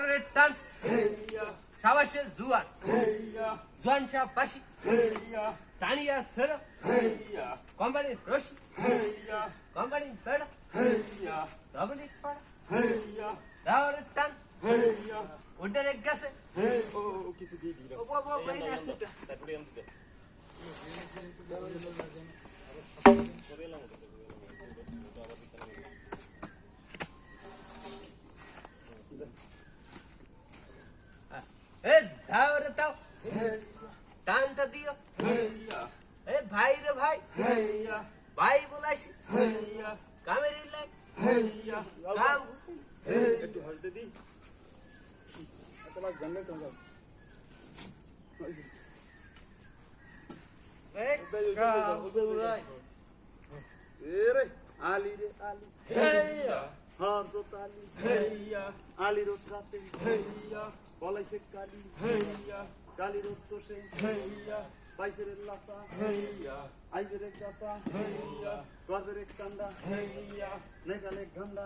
ট্রাক্টরের টান সাবাসের জুয়ান জোয়ান সাহ বাসি টানিয়া সেরা কোম্পানির রশি কোম্পানির বেড়া রবনিক পাড়া রাওয়ারের টান ওটারে গেছে কিছু দিয়ে দিল এ দাও রে দাও টানটা দিও এ ভাই রে ভাই ভাই বলাইছি কামের লাই কাম একটু হলতে দি তোমার জন্য তো রে আলি রে আলি হর তো তালি আলি রোদ রাতে বলাইছে কালি কালি রোদ তো সে পাইছে রে লাসা আইবে রে চাষা করবে রে কান্দা নেগালে গন্দা